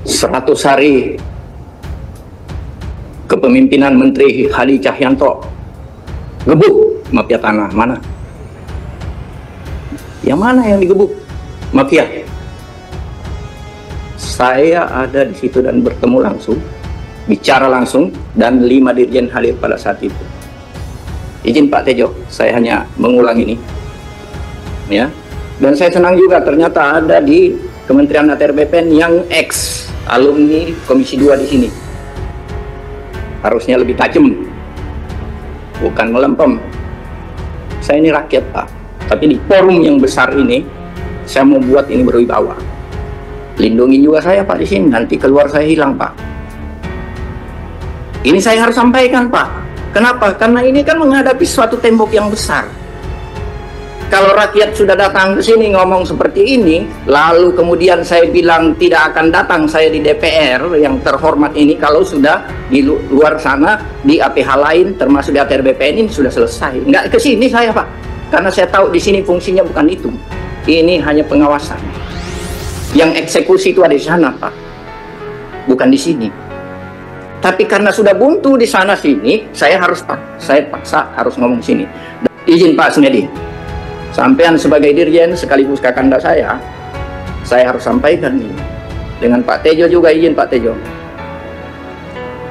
100 hari kepemimpinan Menteri Hadi Cahyanto, gebuk mafia tanah. Mana? Yang mana yang digebuk mafia? Saya ada di situ dan bertemu langsung, bicara langsung, dan 5 dirjen hadir pada saat itu. Izin Pak Tejo, saya hanya mengulang ini, ya. Dan saya senang juga ternyata ada di Kementerian ATR BPN yang ex alumni Komisi 2 di sini. Harusnya lebih tajam, bukan melempem. Saya ini rakyat, Pak. Tapi di forum yang besar ini, saya mau buat ini berwibawa. Lindungi juga saya, Pak, di sini. Nanti keluar saya hilang, Pak. Ini saya harus sampaikan, Pak. Kenapa? Karena ini kan menghadapi suatu tembok yang besar. Kalau rakyat sudah datang ke sini ngomong seperti ini, lalu kemudian saya bilang tidak akan datang saya di DPR yang terhormat ini, kalau sudah di luar sana, di APH lain, termasuk di ATR BPN ini sudah selesai. Nggak ke sini saya, Pak. Karena saya tahu di sini fungsinya bukan itu. Ini hanya pengawasan. Yang eksekusi itu ada di sana, Pak. Bukan di sini. Tapi karena sudah buntu di sana sini, saya paksa harus ngomong sini. Izin Pak Snedi, sampean sebagai dirjen sekaligus kakanda saya harus sampaikan ini. Dengan Pak Tejo juga, izin Pak Tejo.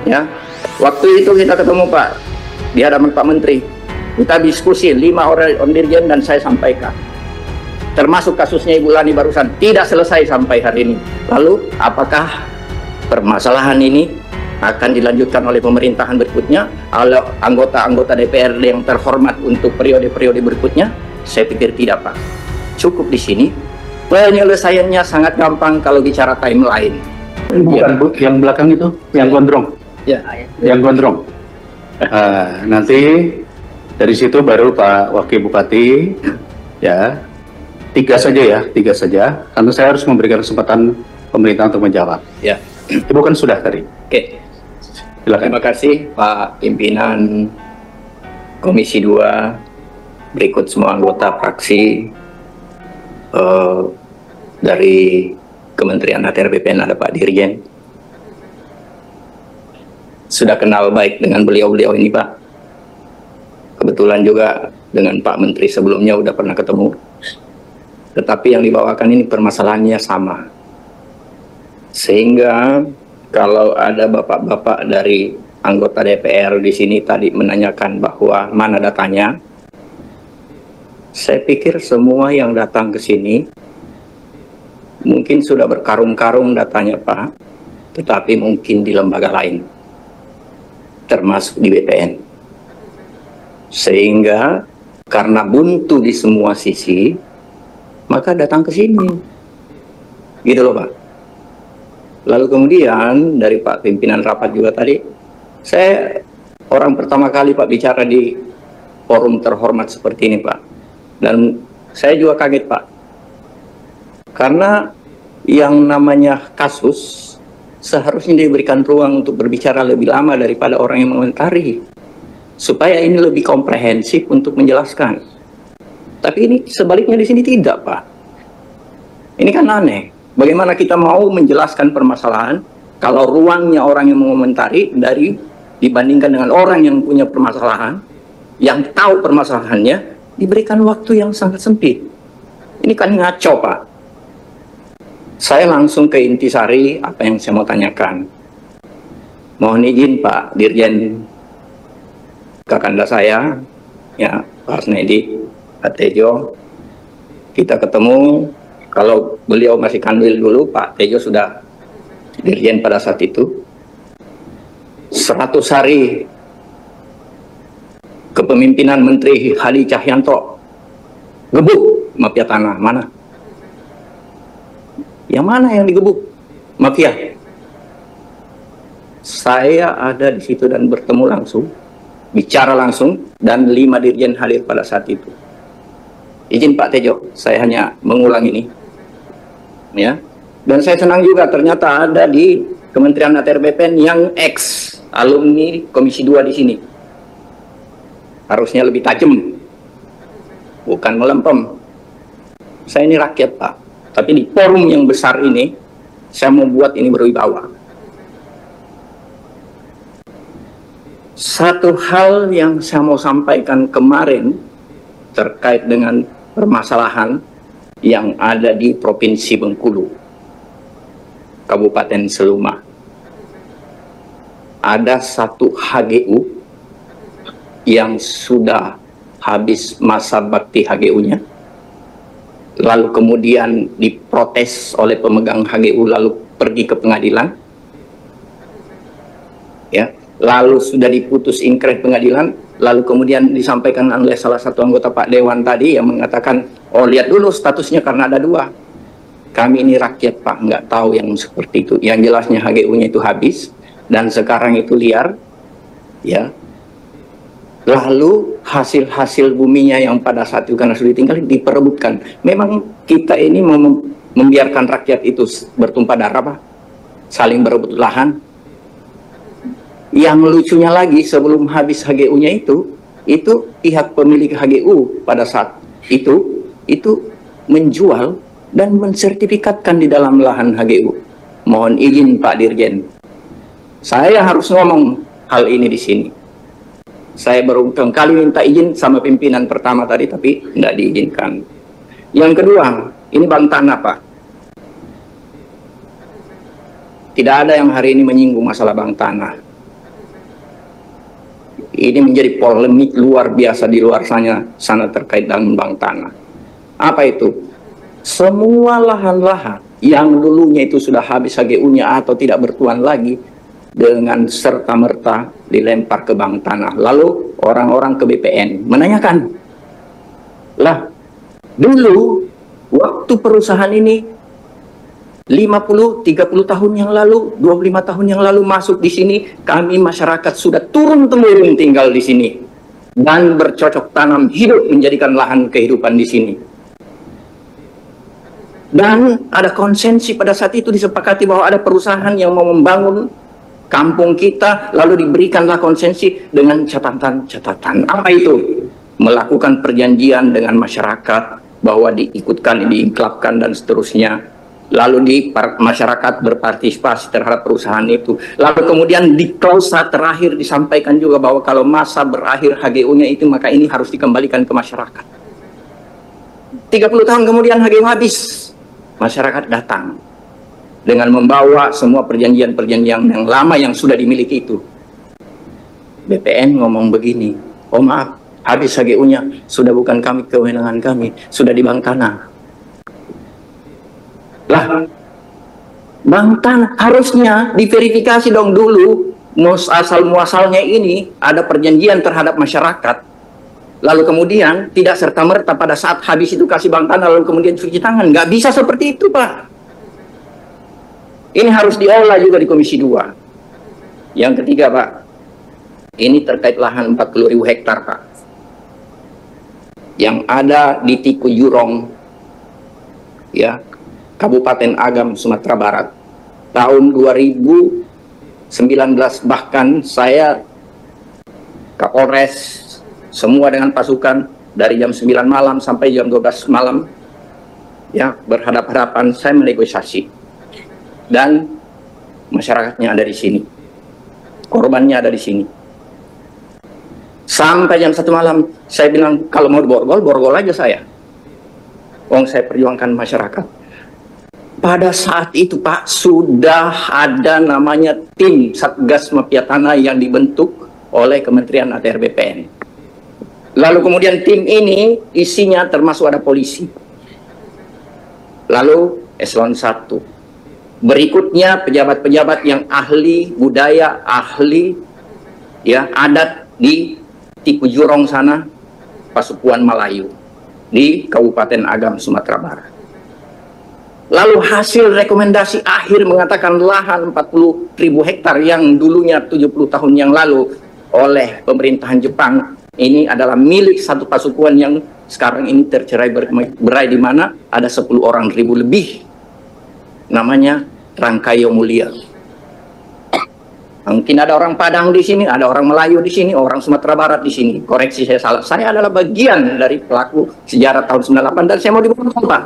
Ya, waktu itu kita ketemu Pak di hadapan Pak Menteri. Kita diskusi 5 orang dirjen dan saya sampaikan. Termasuk kasusnya Ibu Lani barusan tidak selesai sampai hari ini. Lalu apakah permasalahan ini akan dilanjutkan oleh pemerintahan berikutnya, oleh anggota-anggota DPR yang terhormat untuk periode-periode berikutnya? Saya pikir tidak, Pak. Cukup di sini. Penyelesaiannya sangat gampang kalau bicara timeline. Bukan, Bu, yang belakang itu, yang gondrong. Ya. Yang gondrong. Nanti dari situ baru Pak Wakil Bupati, ya. 3 saja ya, 3 saja. Karena saya harus memberikan kesempatan pemerintah untuk menjawab. Ya. Ibu kan sudah tadi. Oke. Silakan. Terima kasih Pak Pimpinan Komisi 2, berikut semua anggota fraksi dari Kementerian ATR BPN, ada Pak Dirjen. Sudah kenal baik dengan beliau-beliau ini, Pak. Kebetulan juga dengan Pak Menteri sebelumnya udah pernah ketemu. Tetapi yang dibawakan ini permasalahannya sama. Sehingga kalau ada bapak-bapak dari anggota DPR di sini tadi menanyakan bahwa mana datanya, saya pikir semua yang datang ke sini mungkin sudah berkarung-karung datanya, Pak, tetapi mungkin di lembaga lain, termasuk di BPN. Sehingga karena buntu di semua sisi, maka datang ke sini. Gitu loh, Pak. Lalu kemudian dari Pak Pimpinan Rapat juga tadi, saya orang pertama kali Pak bicara di forum terhormat seperti ini, Pak. Dan saya juga kaget, Pak. Karena yang namanya kasus seharusnya diberikan ruang untuk berbicara lebih lama daripada orang yang mengomentari. Supaya ini lebih komprehensif untuk menjelaskan. Tapi ini sebaliknya di sini tidak, Pak. Ini kan aneh. Bagaimana kita mau menjelaskan permasalahan kalau ruangnya orang yang mengomentari dibandingkan dengan orang yang punya permasalahan, yang tahu permasalahannya, diberikan waktu yang sangat sempit. Ini kan ngaco, Pak. Saya langsung ke intisari apa yang saya mau tanyakan. Mohon izin Pak Dirjen kakanda saya, ya Pak Snedi, Pak Tejo, kita ketemu. Kalau beliau masih kanwil dulu, Pak Tejo sudah dirjen pada saat itu. 100 hari kepemimpinan Menteri Hadi Cahyanto, gebuk mafia tanah. Mana? Yang mana yang digebuk mafia? Saya ada di situ dan bertemu langsung, bicara langsung, dan 5 dirjen hadir pada saat itu. Izin Pak Tejo, saya hanya mengulang ini. Ya, dan saya senang juga ternyata ada di Kementerian ATR BPN yang ex alumni Komisi 2 di sini. Harusnya lebih tajam, bukan melempem. Saya ini rakyat, Pak. Tapi di forum yang besar ini, Saya mau buat ini berwibawa. Satu hal yang saya mau sampaikan kemarin terkait dengan permasalahan yang ada di Provinsi Bengkulu, Kabupaten Seluma. Ada satu HGU yang sudah habis masa bakti HGU-nya, lalu kemudian diprotes oleh pemegang HGU, lalu pergi ke pengadilan, ya, lalu sudah diputus inkrah pengadilan, lalu kemudian disampaikan oleh salah satu anggota Pak Dewan tadi yang mengatakan, oh lihat dulu statusnya karena ada dua. Kami ini rakyat Pak, nggak tahu yang seperti itu. Yang jelasnya HGU-nya itu habis dan sekarang itu liar, ya. Lalu hasil-hasil buminya yang pada saat itu karena sudah ditinggal diperebutkan. Memang kita ini membiarkan rakyat itu bertumpah darah, Pak, saling berebut lahan. Yang lucunya lagi, sebelum habis HGU-nya itu pihak pemilik HGU pada saat itu menjual dan mensertifikatkan di dalam lahan HGU. Mohon izin Pak Dirjen, saya harus ngomong hal ini di sini. Saya berulang kali minta izin sama pimpinan pertama tadi, tapi tidak diizinkan. Yang kedua, ini bank tanah, Pak. Tidak ada yang hari ini menyinggung masalah bank tanah. Ini menjadi polemik luar biasa di luar sana terkait dengan bank tanah. Apa itu? Semua lahan-lahan yang dulunya itu sudah habis HGU-nya atau tidak bertuan lagi, dengan serta-merta dilempar ke bank tanah. Lalu orang-orang ke BPN menanyakan, lah dulu waktu perusahaan ini 50, 30 tahun yang lalu, 25 tahun yang lalu masuk di sini, kami masyarakat sudah turun-temurun tinggal di sini dan bercocok tanam hidup menjadikan lahan kehidupan di sini. Dan ada konsensi pada saat itu disepakati bahwa ada perusahaan yang mau membangun kampung kita, lalu diberikanlah konsensi dengan catatan-catatan. Apa itu? Melakukan perjanjian dengan masyarakat bahwa diikutkan, diiklapkan dan seterusnya. Lalu masyarakat berpartisipasi terhadap perusahaan itu. Lalu kemudian di klausa terakhir disampaikan juga bahwa kalau masa berakhir HGU-nya itu, maka ini harus dikembalikan ke masyarakat. 30 tahun kemudian HGU habis, masyarakat datang dengan membawa semua perjanjian-perjanjian yang lama yang sudah dimiliki itu. BPN ngomong begini, oh maaf, habis HGU-nya, sudah bukan kami, kewenangan kami, sudah di bank tanah. Lah, bank tanah harusnya diverifikasi dong dulu, asal-muasalnya ini ada perjanjian terhadap masyarakat. Lalu kemudian tidak serta-merta pada saat habis itu kasih bank tanah, lalu kemudian cuci tangan. Nggak bisa seperti itu, Pak. Ini harus diolah juga di Komisi 2. Yang ketiga, Pak, ini terkait lahan 40.000 hektar, Pak, yang ada di Tiku Jurong, ya, Kabupaten Agam, Sumatera Barat. Tahun 2019 bahkan saya Kapolres, semua dengan pasukan dari jam 9 malam sampai jam 12 malam, ya, berhadap-hadapan, saya menegosiasi. Dan masyarakatnya ada di sini, korbannya ada di sini. Sampai jam 1 malam saya bilang, kalau mau borgol aja saya. Saya perjuangkan masyarakat. Pada saat itu, Pak, sudah ada namanya tim Satgas Mafia Tanah yang dibentuk oleh Kementerian ATR BPN. Lalu kemudian tim ini isinya termasuk ada polisi. Lalu eselon 1. Berikutnya pejabat-pejabat yang ahli budaya, ahli, ya, adat di Tiku Jurong sana, Pasupuan Melayu di Kabupaten Agam, Sumatera Barat. Lalu hasil rekomendasi akhir mengatakan lahan 40.000 hektar yang dulunya 70 tahun yang lalu oleh pemerintahan Jepang ini adalah milik satu pasukuan yang sekarang ini tercerai berai, di mana ada 10 orang ribu lebih. Namanya Rangkayo Mulia. Mungkin ada orang Padang di sini, ada orang Melayu di sini, orang Sumatera Barat di sini. Koreksi saya salah. Saya adalah bagian dari pelaku sejarah tahun 98 dan saya mau dibunuh, Pak.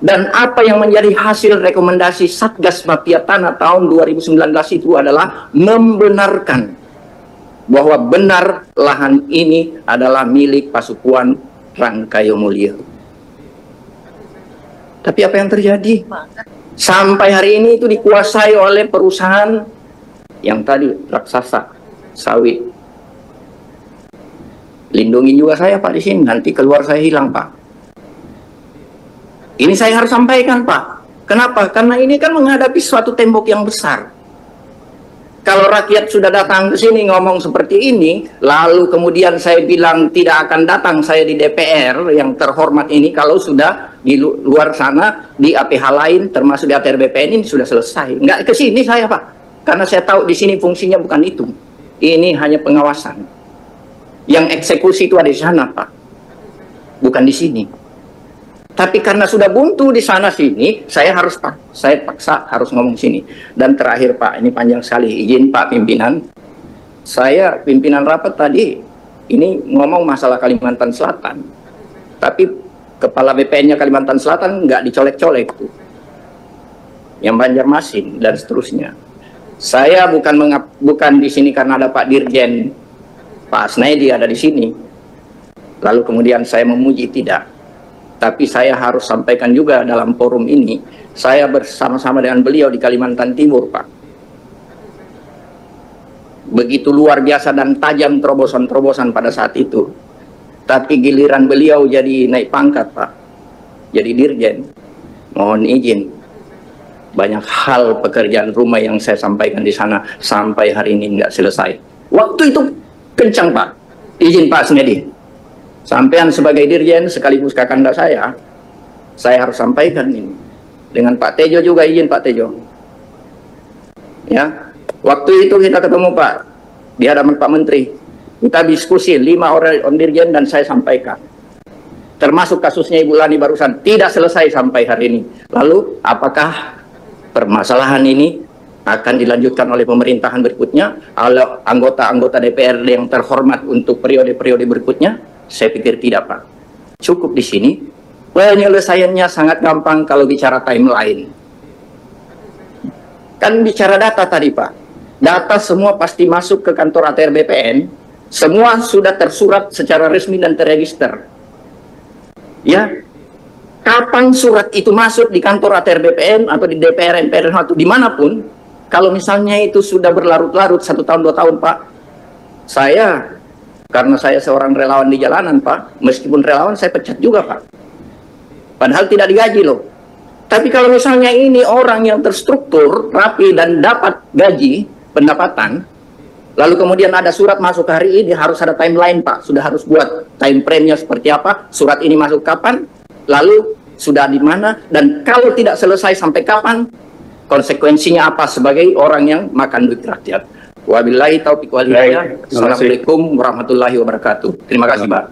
Dan apa yang menjadi hasil rekomendasi Satgas Mafia Tanah tahun 2019 itu adalah membenarkan bahwa benar lahan ini adalah milik Pasukuan Rangkayo Mulyo. Tapi apa yang terjadi? Sampai hari ini itu dikuasai oleh perusahaan yang tadi raksasa sawit. Lindungi juga saya Pak di sini, nanti keluar saya hilang Pak. Ini saya harus sampaikan Pak. Kenapa? Karena ini kan menghadapi suatu tembok yang besar. Kalau rakyat sudah datang ke sini ngomong seperti ini, lalu kemudian saya bilang tidak akan datang saya di DPR yang terhormat ini, kalau sudah di luar sana di APH lain termasuk di ATR BPN ini sudah selesai. Nggak ke sini saya Pak. Karena saya tahu di sini fungsinya bukan itu. Ini hanya pengawasan. Yang eksekusi itu ada di sana Pak, bukan di sini. Tapi karena sudah buntu di sana sini, saya paksa harus ngomong sini. Dan terakhir Pak, ini panjang sekali, izin Pak pimpinan. Saya pimpinan rapat tadi ini ngomong masalah Kalimantan Selatan, tapi kepala BPN-nya Kalimantan Selatan nggak dicolek-colek tuh, yang Banjarmasin dan seterusnya. Saya bukan di sini karena ada Pak Dirjen Pak Asnaedi ada di sini, lalu kemudian saya memuji, tidak. Tapi saya harus sampaikan juga dalam forum ini, saya bersama-sama dengan beliau di Kalimantan Timur Pak. Begitu luar biasa dan tajam terobosan-terobosan pada saat itu. Tapi giliran beliau jadi naik pangkat Pak, jadi Dirjen, mohon izin, banyak hal pekerjaan rumah yang saya sampaikan di sana sampai hari ini nggak selesai. Waktu itu kencang Pak, izin Pak Asnaedi, sampean sebagai Dirjen sekaligus kakanda saya harus sampaikan ini. Dengan Pak Tejo juga, izin Pak Tejo. Ya, waktu itu kita ketemu Pak di hadapan Pak Menteri, kita diskusi 5 orang Dirjen dan saya sampaikan. Termasuk kasusnya Ibu Lani barusan tidak selesai sampai hari ini. Lalu apakah permasalahan ini akan dilanjutkan oleh pemerintahan berikutnya, oleh anggota-anggota DPRD yang terhormat untuk periode-periode berikutnya? Saya pikir tidak Pak. Cukup di sini. Penyelesaiannya sangat gampang kalau bicara timeline. Kan bicara data tadi Pak. Data semua pasti masuk ke kantor ATR BPN. Semua sudah tersurat secara resmi dan terregister. Ya. Kapan surat itu masuk di kantor ATR BPN atau di DPR, MPR atau dimanapun, kalau misalnya itu sudah berlarut-larut 1 tahun 2 tahun Pak, karena saya seorang relawan di jalanan Pak, meskipun relawan saya pecat juga Pak, padahal tidak digaji loh. Tapi kalau misalnya ini orang yang terstruktur, rapi dan dapat gaji, pendapatan, lalu kemudian ada surat masuk hari ini, harus ada timeline Pak, sudah harus buat time frame-nya seperti apa, surat ini masuk kapan, lalu sudah di mana, dan kalau tidak selesai sampai kapan, konsekuensinya apa sebagai orang yang makan duit rakyat. Wabillahi taufiq wal hidayah. Assalamualaikum warahmatullahi wabarakatuh. Terima kasih Pak.